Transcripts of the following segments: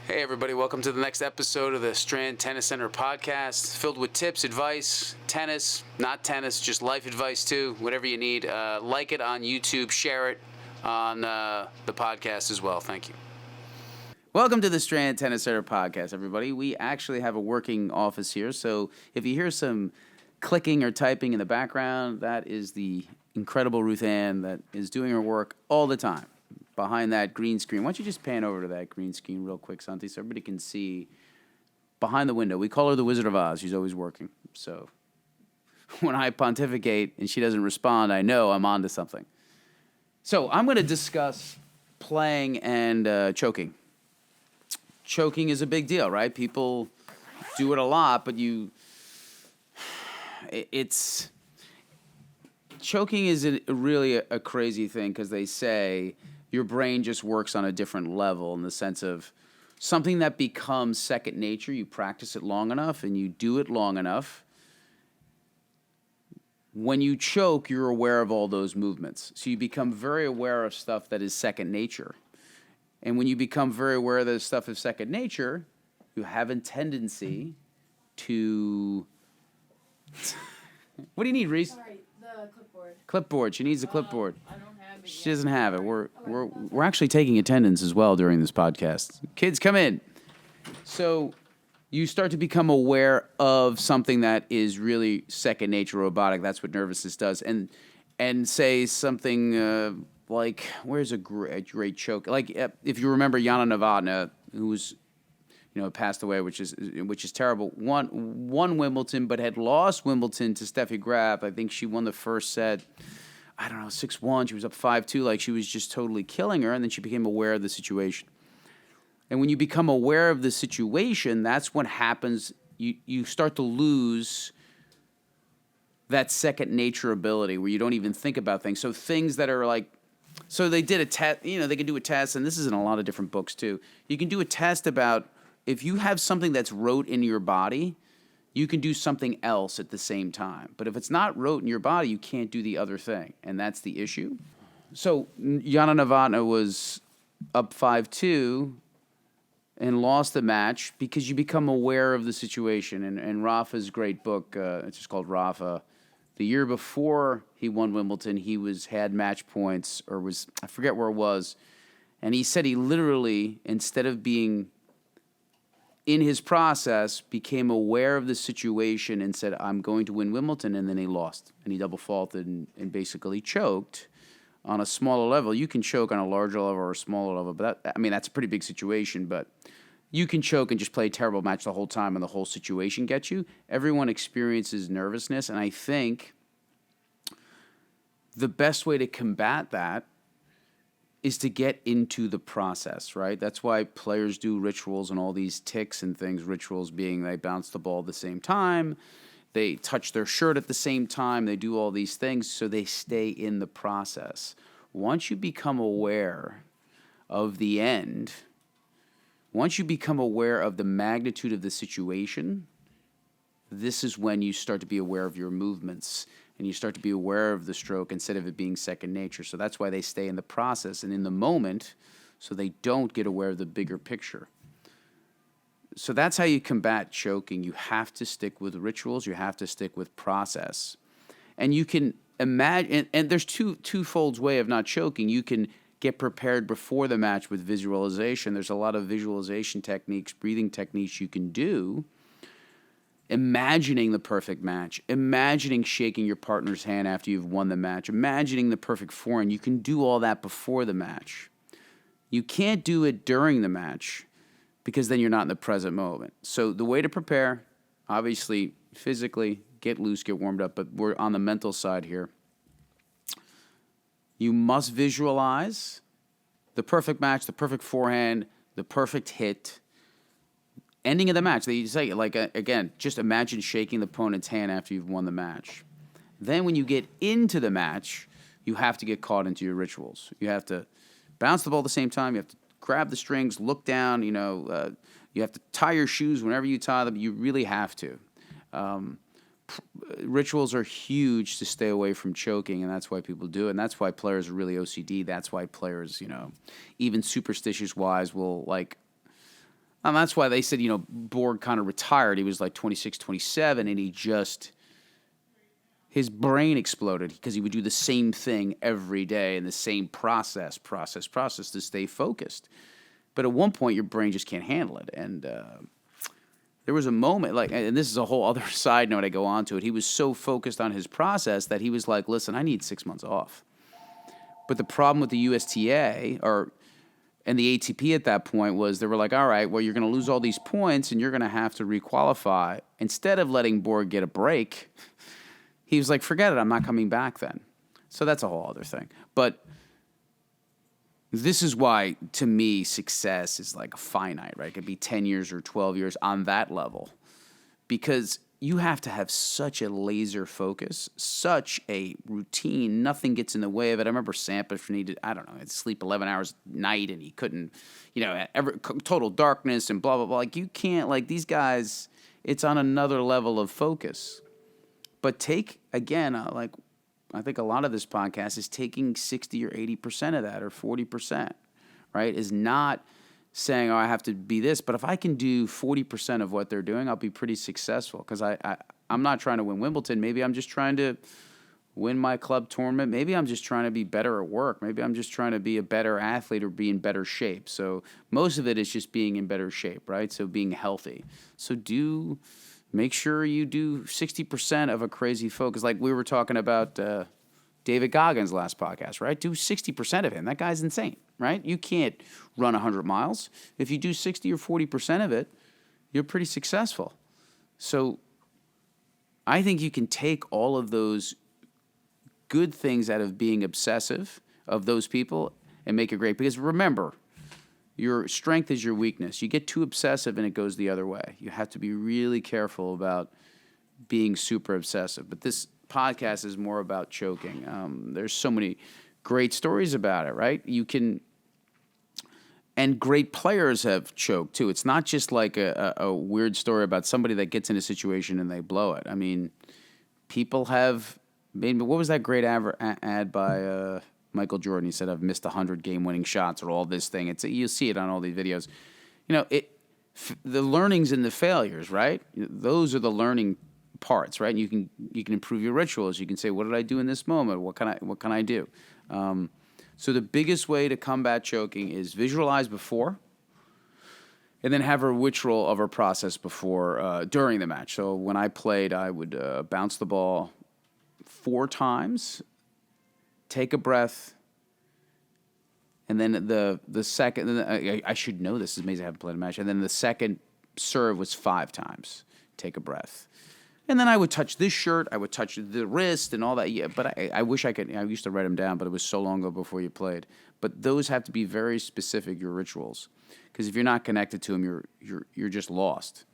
Hey, everybody, welcome to the next episode of the Strand Tennis Center podcast, filled with tips, advice, tennis, not tennis, just life advice too, whatever you need. Like it on YouTube, share it on the podcast as well. Thank you. Welcome to the Strand Tennis Center podcast, everybody. We actually have a working office here, so if you hear some clicking or typing in the background, that is the incredible Ruth Ann that is doing her work all the time behind that green screen. Why don't you just pan over to that green screen real quick, Santi, so everybody can see behind the window. We call her the Wizard of Oz. She's always working. So when I pontificate and she doesn't respond, I know I'm onto something. So I'm going to discuss playing and choking. Choking is a big deal, right? People do it a lot, but it's choking is really a crazy thing because they say your brain just works on a different level in the sense of something that becomes second nature. You practice it long enough and you do it long enough. When you choke, you're aware of all those movements. So you become very aware of stuff that is second nature. And when you become very aware of this stuff of second nature, you have a tendency to... What do you need, Reese? Sorry, the clipboard. Clipboard. She needs a clipboard. I don't have it She yet. doesn't have it. We're actually taking attendance as well during this podcast. Kids, come in. So you start to become aware of something that is really second nature robotic. That's what nervousness does. And say something like, where's a great choke? Like if you remember Yana Novotná, who was passed away, which is terrible. Won Wimbledon, but had lost Wimbledon to Steffi Graf. I think she won the first set. I don't know, 6-1. She was up 5-2. Like she was just totally killing her, and then she became aware of the situation. And when you become aware of the situation, that's what happens. You start to lose that second nature ability where you don't even think about things. So things that are like, so they did a test. They can do a test, and this is in a lot of different books too. You can do a test about if you have something that's rote in your body, you can do something else at the same time. But if it's not rote in your body, you can't do the other thing, and that's the issue. So Yana Novotná was up 5-2 and lost the match because you become aware of the situation. And Rafa's great book, it's just called Rafa. The year before he won Wimbledon, he had match points, I forget where it was, and he said he literally, instead of being in his process, became aware of the situation and said, I'm going to win Wimbledon, and then he lost. And he double faulted and basically choked on a smaller level. You can choke on a larger level or a smaller level, but that's a pretty big situation, but you can choke and just play a terrible match the whole time and the whole situation gets you. Everyone experiences nervousness, and I think the best way to combat that is to get into the process, right? That's why players do rituals and all these ticks and things. Rituals being they bounce the ball at the same time, they touch their shirt at the same time, they do all these things so they stay in the process. Once you become aware of the end, once you become aware of the magnitude of the situation, this is when you start to be aware of your movements and you start to be aware of the stroke instead of it being second nature. So that's why they stay in the process and in the moment so they don't get aware of the bigger picture. So that's how you combat choking. You have to stick with rituals. You have to stick with process. And you can imagine, and there's twofold way of not choking. You can get prepared before the match with visualization. There's a lot of visualization techniques, breathing techniques you can do. Imagining the perfect match, imagining shaking your partner's hand after you've won the match, imagining the perfect forehand. You can do all that before the match. You can't do it during the match because then you're not in the present moment. So the way to prepare, obviously, physically, get loose, get warmed up, but we're on the mental side here. You must visualize the perfect match, the perfect forehand, the perfect hit. Ending of the match, they say, again, just imagine shaking the opponent's hand after you've won the match. Then when you get into the match, you have to get caught into your rituals. You have to bounce the ball at the same time. You have to grab the strings, look down. You have to tie your shoes whenever you tie them. You really have to. Rituals are huge to stay away from choking, and that's why people do it. And that's why players are really OCD. That's why players, even superstitious wise, will And that's why they said, Borg kind of retired. He was like 26, 27, and his brain exploded because he would do the same thing every day and the same process to stay focused. But at one point, your brain just can't handle it. And there was a moment, and this is a whole other side note I go on to it. He was so focused on his process that he was like, listen, I need 6 months off. But the problem with the USTA and the ATP at that point was they were like, all right, well, you're going to lose all these points and you're going to have to requalify. Instead of letting Borg get a break, he was like, forget it, I'm not coming back then. So that's a whole other thing. But this is why, to me, success is like finite, right? It could be 10 years or 12 years on that level. Because you have to have such a laser focus, such a routine. Nothing gets in the way of it. I remember Sampras needed, he'd sleep 11 hours a night and he couldn't, total darkness and blah, blah, blah. Like, you can't, these guys, it's on another level of focus. But take, again, I think a lot of this podcast is taking 60 or 80% of that or 40%, right? Is not saying, I have to be this. But if I can do 40% of what they're doing, I'll be pretty successful because I'm not trying to win Wimbledon. Maybe I'm just trying to win my club tournament. Maybe I'm just trying to be better at work. Maybe I'm just trying to be a better athlete or be in better shape. So most of it is just being in better shape, right? So being healthy. So make sure you do 60% of a crazy focus. Like we were talking about David Goggins' last podcast, right? Do 60% of him. That guy's insane, right? You can't run 100 miles. If you do 60 or 40% of it, you're pretty successful. So I think you can take all of those good things out of being obsessive of those people and make it great. Because remember, your strength is your weakness. You get too obsessive and it goes the other way. You have to be really careful about being super obsessive. But this podcast is more about choking. There's so many great stories about it, right? And great players have choked too. It's not just like a weird story about somebody that gets in a situation and they blow it. I mean, people have made, what was that great ad by Michael Jordan? He said, I've missed 100 game-winning shots or all this thing. You'll see it on all these videos. The learnings and the failures, right? Those are the learning parts, right? And you can improve your rituals. You can say, what did I do in this moment? What can I do? So the biggest way to combat choking is visualize before, and then have a ritual of a process before during the match. So when I played, I would bounce the ball 4 times, take a breath, and then the second. I should know this. It's amazing I haven't played a match. And then the second serve was 5 times. Take a breath. And then I would touch this shirt, I would touch the wrist and all that. Yeah, but I wish I could. I used to write them down, but it was so long ago before you played. But those have to be very specific, your rituals, because if you're not connected to them, you're just lost.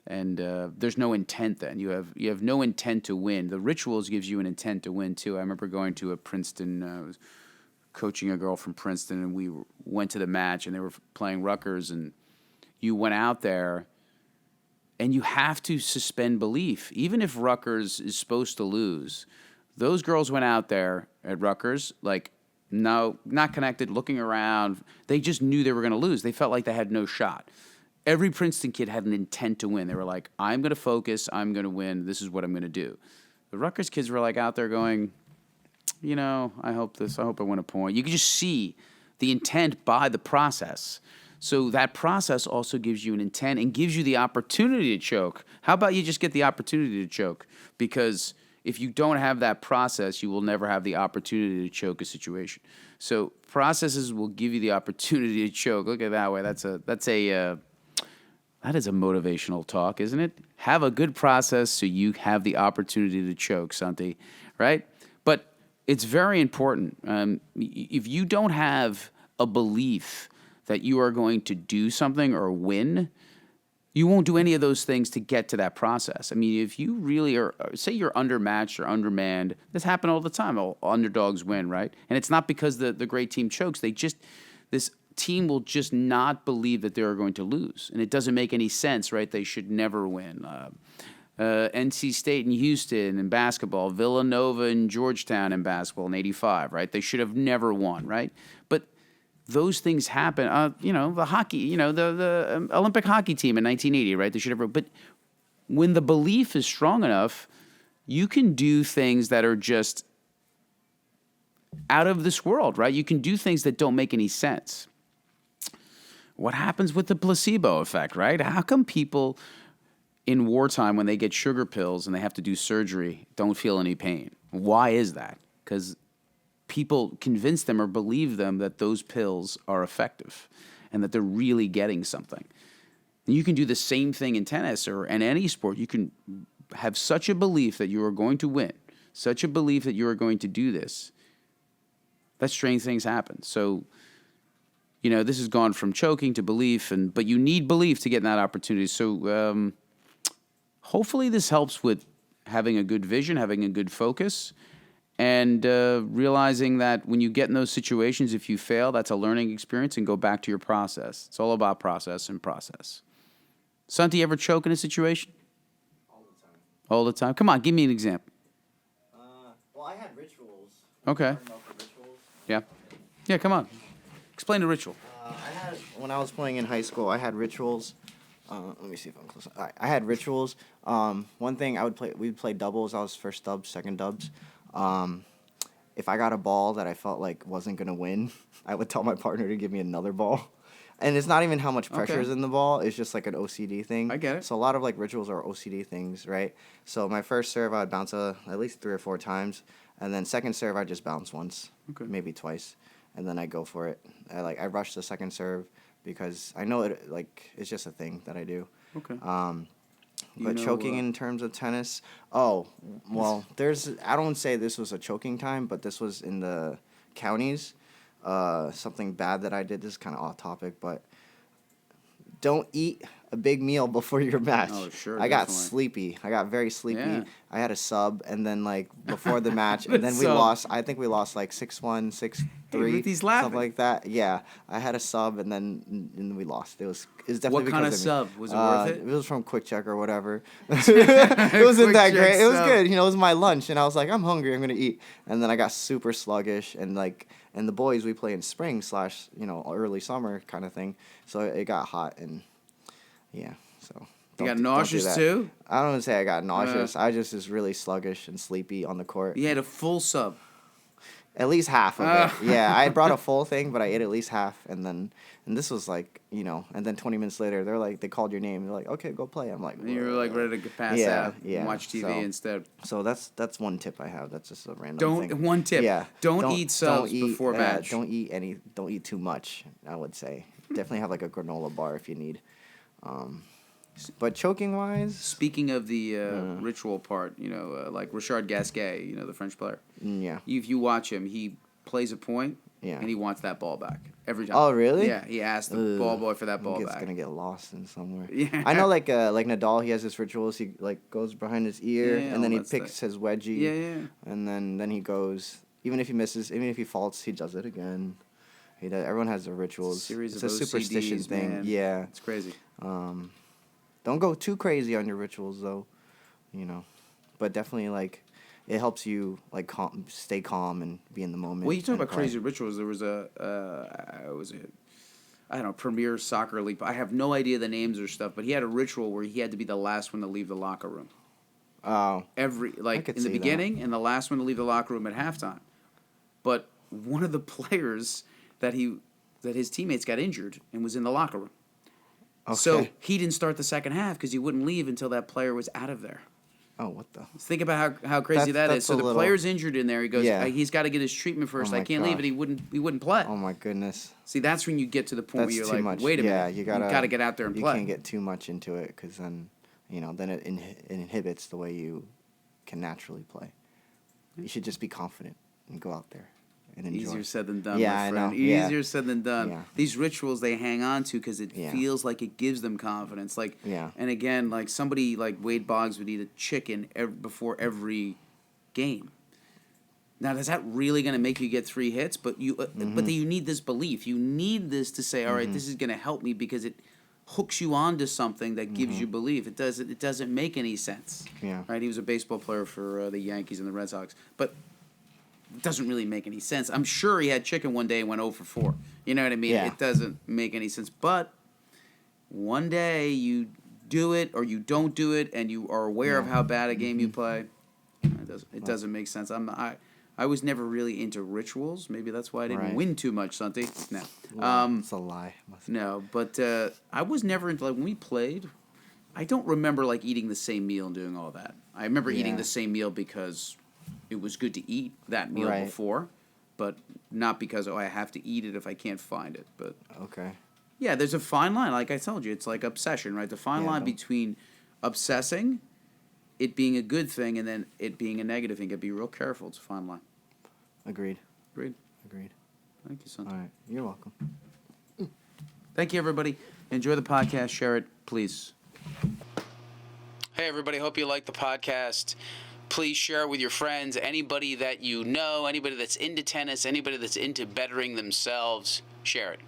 And there's no intent then. You have no intent to win. The rituals gives you an intent to win too. I remember going to a Princeton, I was coaching a girl from Princeton, and we went to the match, and they were playing Rutgers, and you went out there. And you have to suspend belief. Even if Rutgers is supposed to lose, those girls went out there at Rutgers, no, not connected, looking around. They just knew they were going to lose. They felt like they had no shot. Every Princeton kid had an intent to win. They were like, I'm going to focus. I'm going to win. This is what I'm going to do. The Rutgers kids were out there going, I hope I win a point. You could just see the intent by the process. So that process also gives you an intent and gives you the opportunity to choke. How about you just get the opportunity to choke? Because if you don't have that process, you will never have the opportunity to choke a situation. So processes will give you the opportunity to choke. Look at it that way. That is a motivational talk, isn't it? Have a good process so you have the opportunity to choke, Santi, right? But it's very important. If you don't have a belief that you are going to do something or win, you won't do any of those things to get to that process. I mean, if you really are, say you're undermatched or undermanned, this happens all the time. All underdogs win, right? And it's not because the great team chokes. This team will just not believe that they're going to lose. And it doesn't make any sense, right? They should never win. NC State and Houston in basketball, Villanova and Georgetown in basketball in '85, right? They should have never won, right? But those things happen. The hockey, the Olympic hockey team in 1980, right? They should have. But when the belief is strong enough, you can do things that are just out of this world, right? You can do things that don't make any sense. What happens with the placebo effect, right? How come people in wartime, when they get sugar pills and they have to do surgery, don't feel any pain? Why is that? Because people convince them or believe them that those pills are effective and that they're really getting something. And you can do the same thing in tennis or in any sport. You can have such a belief that you are going to win, such a belief that you are going to do this, that strange things happen. So, this has gone from choking to belief, but you need belief to get in that opportunity. So hopefully this helps with having a good vision, having a good focus, and realizing that when you get in those situations, if you fail, that's a learning experience, and go back to your process. It's all about process and process. Santi, ever choke in a situation? All the time. All the time? Come on, give me an example. Well, I had rituals. Okay. Yeah. Yeah, come on. Explain the ritual. When I was playing in high school, I had rituals. Let me see if I'm close. All right, I had rituals. One thing we'd play doubles. I was first dubs, second dubs. If I got a ball that I felt like wasn't gonna win, I would tell my partner to give me another ball. And it's not even how much pressure is in the ball. It's just like an OCD thing. I get it. So a lot of rituals are OCD things, right? So my first serve, I'd bounce at least 3 or 4 times. And then second serve, I'd just bounce once, maybe twice. And then I go for it. I rush the second serve because I know it's just a thing that I do. Okay. But choking in terms of tennis, I don't say this was a choking time, but this was in the counties. Something bad that I did. This is kind of off topic, but don't eat a big meal before your match. Oh, sure. I got sleepy. I got very sleepy. Yeah. I had a sub, and then before the match, and then we lost. I think we lost 6-1, 6-3, something like that. Yeah, I had a sub, and then we lost. It was definitely what kind of because sub? Was it worth it? It was from Quick Check or whatever. It wasn't that great. It was good. It was my lunch, and I was like, I'm hungry. I'm gonna eat. And then I got super sluggish, and the boys, we play in spring / early summer kind of thing. So it got hot, and yeah, so. You got nauseous too? I don't say I got nauseous. I just was really sluggish and sleepy on the court. You had a full sub. At least half of it. Yeah, I brought a full thing, but I ate at least half, and this was and then 20 minutes later, they called your name. They're like, okay, go play. I'm like, and you were ready to pass out and watch TV instead. So that's one tip I have. That's just a random thing. One tip. Yeah. Don't eat subs before match. Don't eat too much, I would say. Definitely have a granola bar if you need. But choking wise, speaking of the ritual part, like Richard Gasquet, the French player. Yeah. If you watch him, he plays a point, and he wants that ball back every time. Oh, really? Yeah, he asks the ball boy for that ball back. It's gonna get lost in somewhere. Yeah. I know, like Nadal, he has his rituals. He goes behind his ear, and then he picks his wedgie. Yeah. And then he goes. Even if he misses, even if he faults, he does it again. He does. Everyone has their rituals. It's a superstition thing. Man. Yeah. It's crazy. Don't go too crazy on your rituals, though, But definitely, it helps you, stay calm and be in the moment. Well, you talk about crazy rituals. There was Premier Soccer League. I have no idea the names or stuff, but he had a ritual where he had to be the last one to leave the locker room. Oh. In the beginning and the last one to leave the locker room at halftime. But one of the players that his teammates got injured and was in the locker room. Okay. So he didn't start the second half because he wouldn't leave until that player was out of there. Oh, what the? Think about how crazy that is. So the player's injured in there. He goes, he's got to get his treatment first. I can't leave, and he wouldn't play. Oh my goodness. See, that's when you get to the point where you're like, much. wait a minute, you got to get out there and play. You can't get too much into it because then, then it inhibits the way you can naturally play. You should just be confident and go out there. Easier said than done, my friend. I know. Easier said than done. Yeah. These rituals they hang on to because it feels like it gives them confidence. And again, somebody like Wade Boggs would eat a chicken before every game. Now, is that really going to make you get 3 hits? But you need this belief. You need this to say, all right, this is going to help me because it hooks you onto something that gives you belief. It doesn't make any sense. Yeah. Right? He was a baseball player for the Yankees and the Red Sox, but doesn't really make any sense. I'm sure he had chicken one day and went 0 for 4. You know what I mean? Yeah. It doesn't make any sense. But one day you do it or you don't do it, and you are aware of how bad a game you play. It doesn't make sense. I was never really into rituals. Maybe that's why I didn't win too much, Santi. No. It's a lie. No, but I was never into, like, when we played, I don't remember, like, eating the same meal and doing all that. I remember eating the same meal because it was good to eat that meal before, but not because, I have to eat it if I can't find it. But Okay. yeah, there's a fine line. Like I told you, it's like obsession, right? The fine line between obsessing, it being a good thing, and then it being a negative thing. You got to be real careful. It's a fine line. Agreed. Agreed. Thank you, son. All right. You're welcome. Thank you, everybody. Enjoy the podcast. Share it, please. Hey, everybody. Hope you like the podcast. Please share it with your friends, anybody that you know, anybody that's into tennis, anybody that's into bettering themselves. Share it.